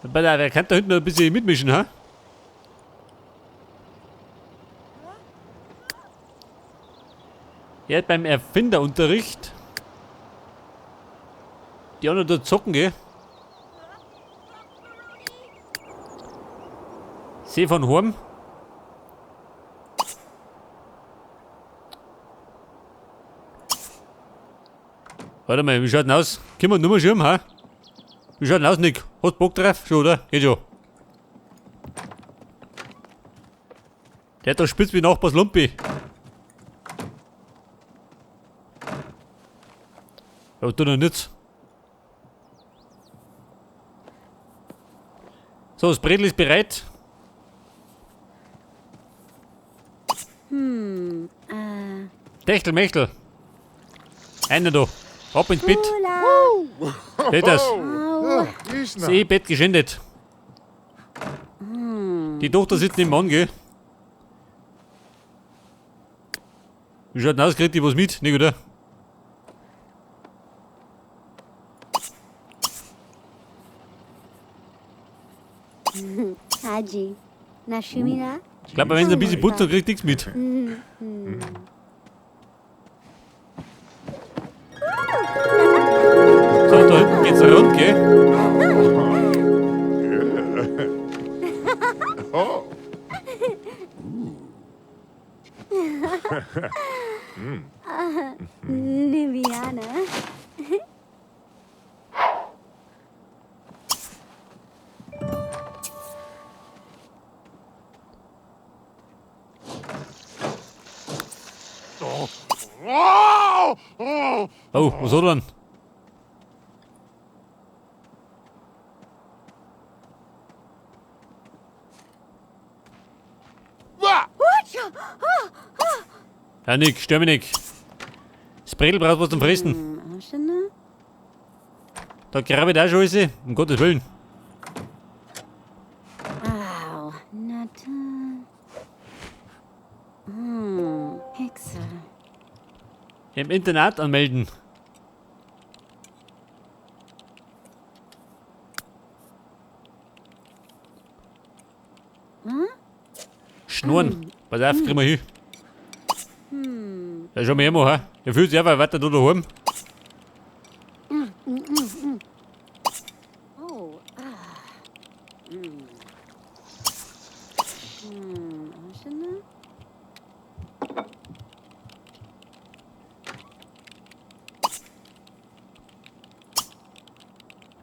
Wer kann da hinten ein bisschen mitmischen, ha? Er hat beim Erfinderunterricht die auch noch da zocken, gell? See von Horm. Warte mal, wie schaut denn aus? Können wir nur mal Schirm, ha? Wie schaut denn aus, Nick? Hast Bock drauf? Schon, oder? Geht schon. Der hat doch spitz wie Nachbars Lumpi. Aber tu noch nichts. So, das Bredel ist bereit. Techtel, Mechtel. Einer da. Ab ins Bett. Seht das? Das Bett geschändet. Die Tochter sitzt neben Mann, gell? Wie schaut denn aus? Kriegt die was mit? Nicht, oder? Haji, Nashimira. Ich glaube, wenn sie ein bisschen putzt, dann kriegt nichts mit. So, da hinten geht's rund, gell? Niviana. Oh, was hat er denn? Ja, Nick, stör mich nicht. Das Bredel braucht was zum Fressen. Da grabe ich auch schon alles, um Gottes Willen. Au, Nata. Hexe. Im Internat anmelden. Schnurren. Pass auf, kriegen wir hin. Ja, schau mal her, ha. Er fühlt sich einfach weiter da daheim. Oh,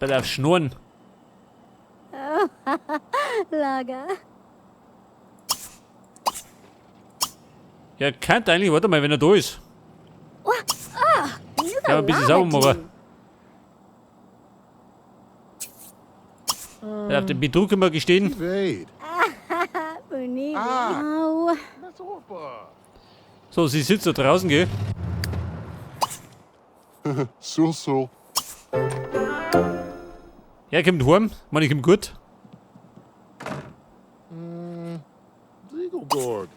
Pass auf, schnurren. Lager. Ja, kann eigentlich, warte mal, wenn er da ist. Ja, ein bisschen sauber machen. Ja, auf den Betrug können wir gestehen. Au. So, sie sitzt da draußen, gell? So. Ja, kommt heim. Mann, ich komm gut. Siegelborg.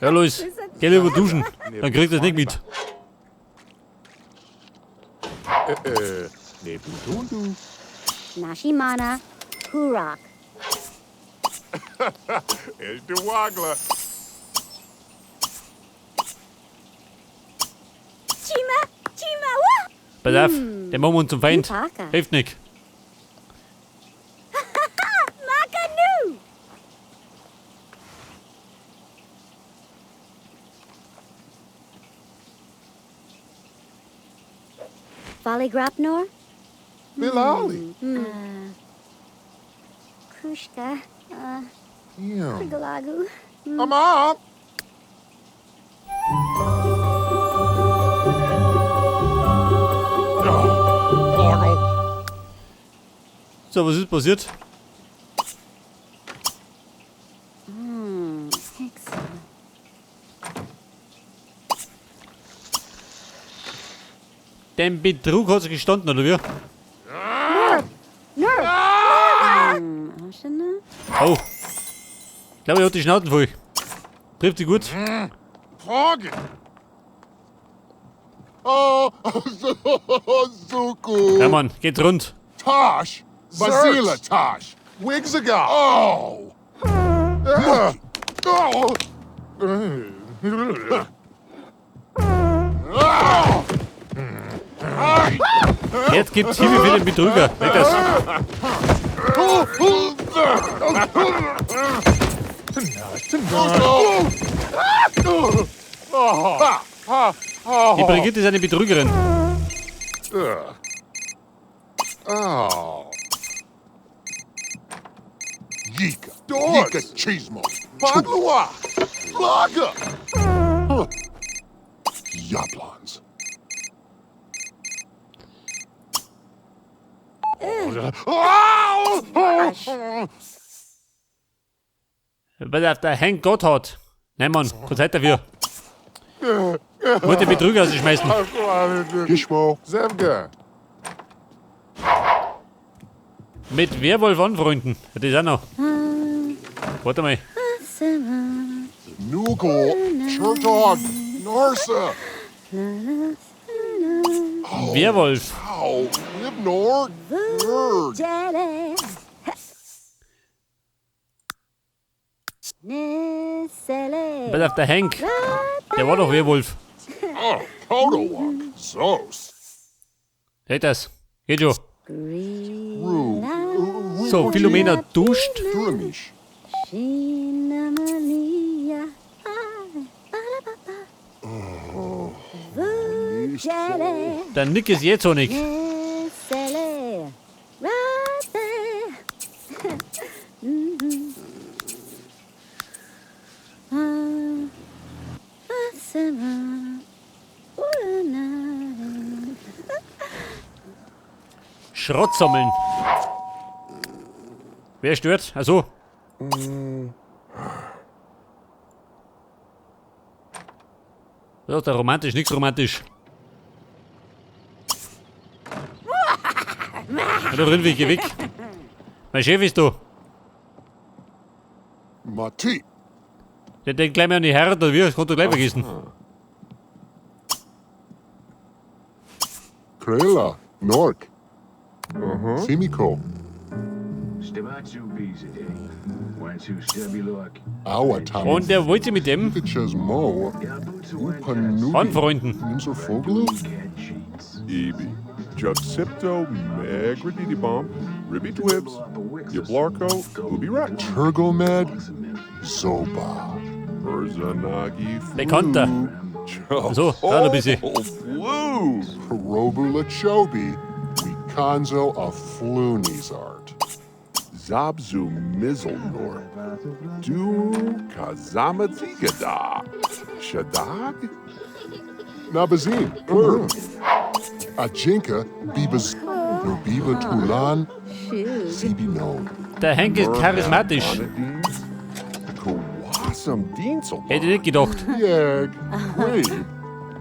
Ja, los. Geh lieber duschen. Dann kriegt er es nicht mit. Nebutundu. Nashimana. Hurak. El Duwagla. Chima. Chima. Pass auf, den machen wir uns zum Feind. Parker. Hilft nicht. Makanu. Valley Grapnor. Bilali. Krushka. Yeah. Galagu. Mama. So, was ist passiert? Hexe. Den Betrug hat sie gestanden, oder wie? Ashana. Oh. Ich glaube, er hat die Schnauzen voll. Trifft sie gut. Frage. Oh, so gut. Ja, Mann, geht rund. Tosh. Basilatosh. Wigzaga. Oh. Oh. Jetzt gibt's Hilfe für den Betrüger. Weg das. Die Brigitte ist eine Betrügerin. Oh. Yika. Yika chismo. Paglua. Laga. Yablons. Weil der Hank Gott hat. Nein, Mann, keine Zeit dafür. Wollte den Betrüger rausschmeißen. Gishmo. Zemga. Mit Werwolf anfreunden. Das ist auch noch. Warte mal. Nugal. Chertog. Norsa. Werwolf. Ow. Libnor. Nerd. Jelly. Nissele. Pass auf, der Hank. Der war doch Werwolf. Oh, Podowak. Sos. Seht das? Geht schon. Green. So, Philomena duscht. Duramish. Sheena Malia. Jelly. Der Nick ist jetzt so nicht. Nissele. Right there. Schrott sammeln. Wer stört? Achso. Das ist doch romantisch, nichts romantisch. Da drin, geh weg. Mein Chef ist da. Mati. Der denkt gleich mal an die Herren, oder wie? Das kannst du gleich vergessen. Krela. Nork. Simiko. Stevatsu Bizide. Wansu Stabilok. Awatam. Und der wollte sich mit dem Pitches Mo. Upanubi. anfreunden. Ninsa Foglu. Cat Sheets. Ibi. Juxipto, Megrididi Bomb, Ribby Twibs, Yablarko, Ubi Rex, Turgomed. Zoba. Urzanagi Bekannter. So, da ein bisschen. Flue. Perobula Chobi. Wikanzo of Flunizart. Zabzu Mizzlenor. Du Kazamazigada. Shadag? Nabazin. Ajinka. Bibas. Nubiba Tulan. Sibi no. Der Hank ist charismatisch. Kawasam Dienzel. Hätte ich nicht gedacht. Yeg. Wave.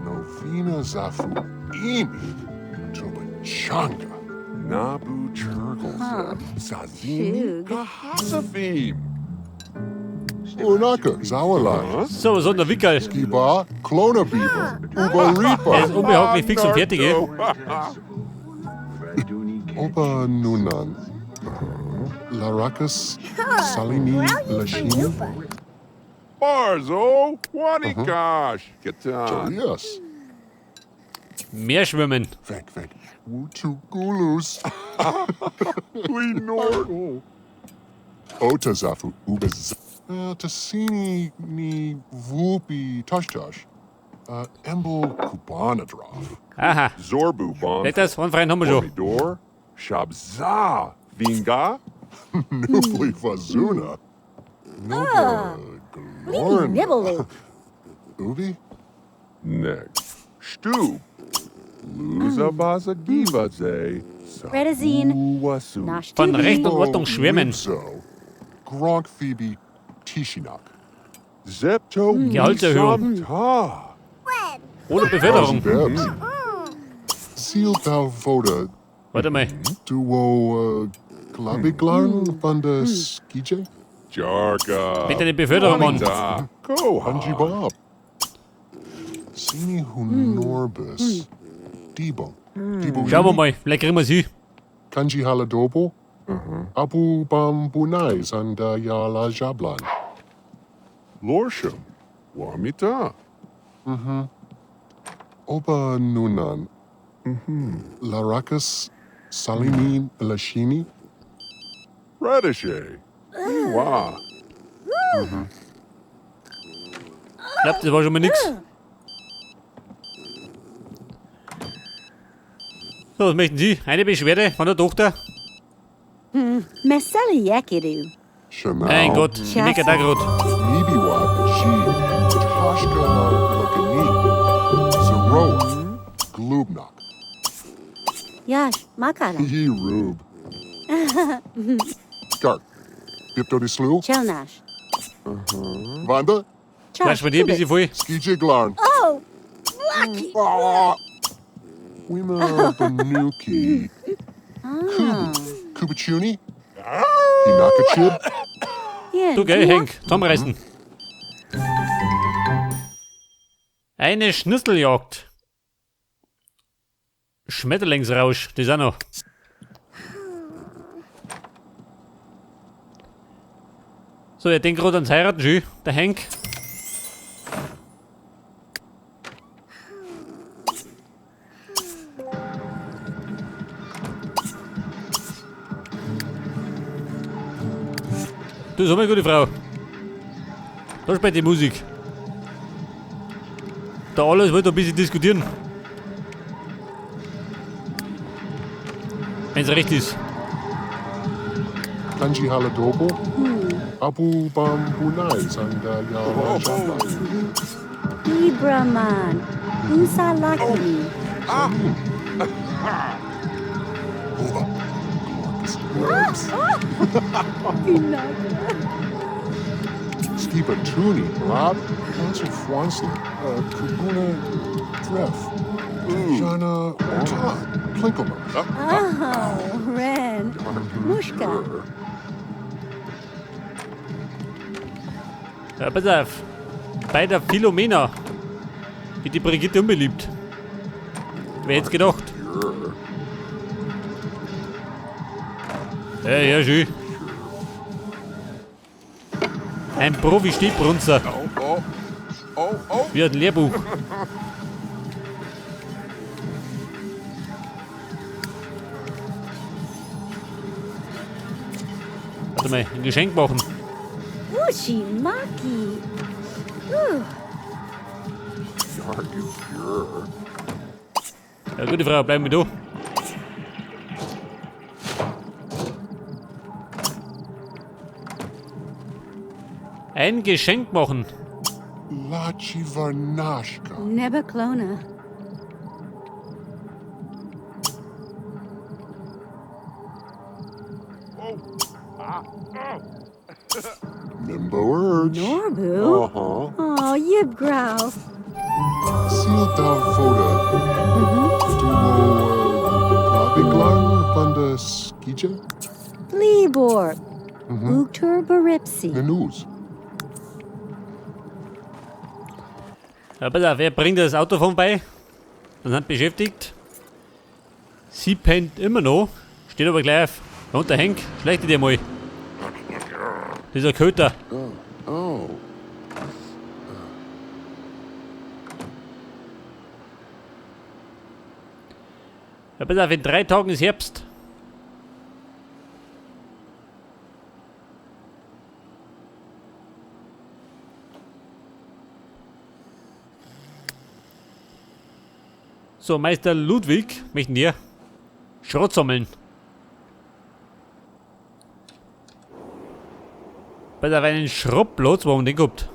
Novina Zafu. Imi. Tubachanga. Nabu Churgles. Sazini Kahasafim. Unaka. Zawala. So, was hat der Wickel? Kiba. Clona Biba. Uba Er ist Ripa. unbehaglich fix und fertig, eh? Oba Nunan. Larakas. Salini. Lashini. Barzo, Wanikash, Katan. Yes. Mehr schwimmen. Weg. Wutu Gulus. We Nord. Otazafu. Ubaz. Tassini ni Vupi Toshtosh. Embel Kubanadrov. Aha. Zorbu Bomb. Seht das? Einen freien haben wir schon. Pomidor. Shabza. Vinga. Nubli Fazuna. Nubla Glorn. Nibble. Ubi? Next. Stu. Luzabaza Givaze. Redazine. Uwasu. Von Recht und Ordnung schwimmen. Rizzo. Gronk Phoebe Tishinak. Zepto. Gehaltserhöhung. Samta. Ohne Beförderung. Bebs. Seal thou voda Warte mal. duo Glabiglarn von der Skije? Jarka. Bitte die Beförderung an. Da. Go, Hanji Bob. Sini Hunorbus. Debo. Debo. Schauen wir mal, vielleicht kriegen wir sie. Kanji Haladobo. Abu Bambunai Sanda Yala Jablan. Lorsham. Wamita. Oba Nunan. Larakas Salimin Lashini. Radishay. Wow. Ich glaube, das war schon mal nix. So, was möchten Sie? Eine Beschwerde von der Tochter? Meseli Yakidu. Chanel. Mein Gott, ich merke da grad. Nibiwat G. Tashka Lakani. Zero. Glubnak. Yash, Makala. He Rube. Gark. Bipto de Slu. Chelnash. Vanda. Klatsch bei dir ein bisschen voll. Skije Glarn. Oh, lucky. Ah. Wima Banuki. Kubachuni. Hinakachib. Yeah, Du, gell, Henk, zusammenreißen. Eine Schnitzeljagd. Schmetterlingsrausch, das auch noch. So, er denkt gerade ans Heiraten, schön, der Henk. Du, so eine gute Frau. Da spielt die Musik. Da alles wird ein bisschen diskutieren. Wenn's recht ist. Kanji Haladobo. Abu Bambunai Sanda Yala Jablan. Ibraman. Unsalaki. Skipa Tuni. Rob. Council Fwansley. Kubuna Dref. Jana Todd. Plinkleman. Oh, Ren. Mushka. Ja, pass auf. Bei der Philomena wird die Brigitte unbeliebt. Wer hätte gedacht? Ja, schön. Ein Profi-Stiebbrunzer. Wie ein Lehrbuch. Warte mal, ein Geschenk machen. Ushimaki. Are you pure? Ja, gute Frau, bleiben wir da. Ein Geschenk machen. Lachi Varnashka. Nebaklona. Nimbo Urge. Norbu. Uh-huh. Oh, Yibgrow. Seal Voda. Duo Glabiglan Banda Skija. Libor. Uktur Baripsi. Nanus. Ja, pass auf, wer bringt das Auto vorbei? Dann sind beschäftigt. Sie pennt immer noch. Steht aber gleich auf. Und der Henk, schlechte dir mal. Das ist ein Köter. Oh. Ja, pass auf, in 3 Tagen ist Herbst. So, Meister Ludwig, möchten wir Schrott sammeln. Bei der einen Schrottplatz, wo man den gehabt.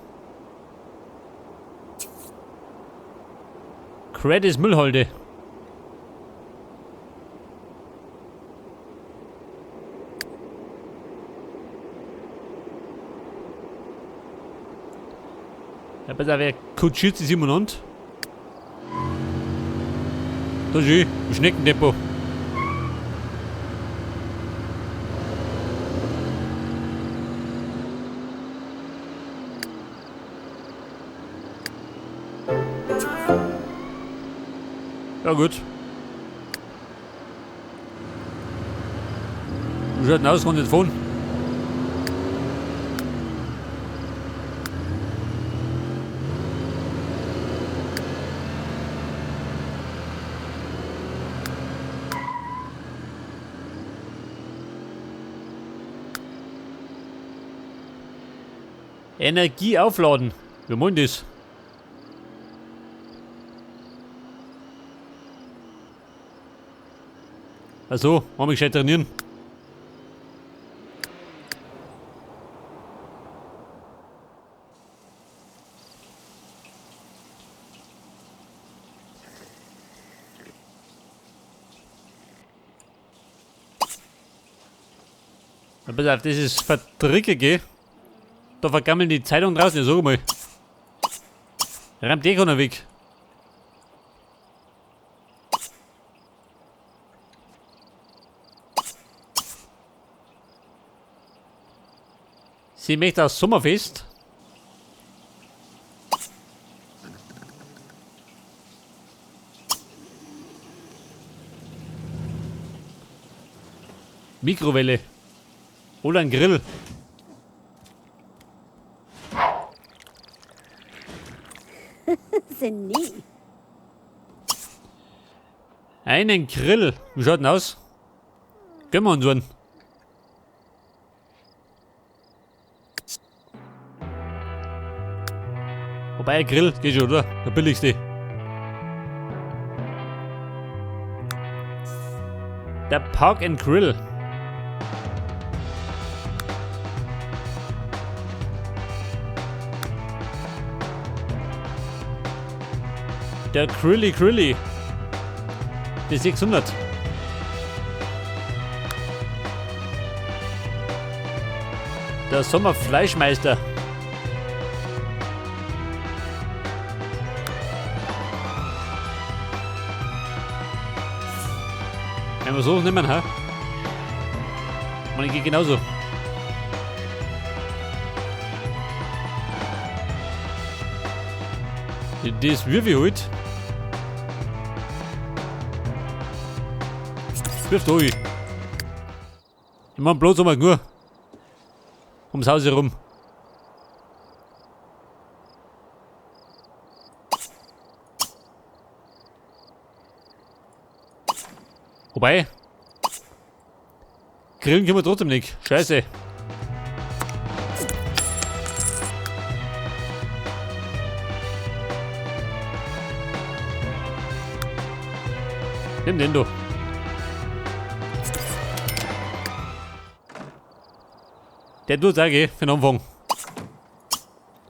Credits Müllhalde. Ja, pass auf, wer kutschiert sich umeinander? Da schön, im Schneckentempo. Ja gut. Wie schaut denn aus, kann ich fahren? Energie aufladen. Wir wollen das. Also, wollen wir gescheit trainieren? Na, pass auf, das ist vertricke, gell? Da vergammeln die Zeitung draußen, ja, sag mal. Rammt eh keiner weg. Sie möchte aufs Sommerfest. Mikrowelle. Oder ein Grill. Senil. Einen Grill. Wie schaut denn aus? Gehen wir uns einen. Wobei, ein Grill geht schon, oder? Der billigste. Der Park and Grill. Der Grilly. Die 600. Der Sommerfleischmeister. Wenn wir so nehmen, ha? Und ich gehe genauso. Das Würfel halt. Wirft euch. Ich mach bloß einmal nur ums Haus herum. Wobei, grillen können wir trotzdem nicht. Scheiße. Nimm den du. Der tut auch, gell, für den Anfang.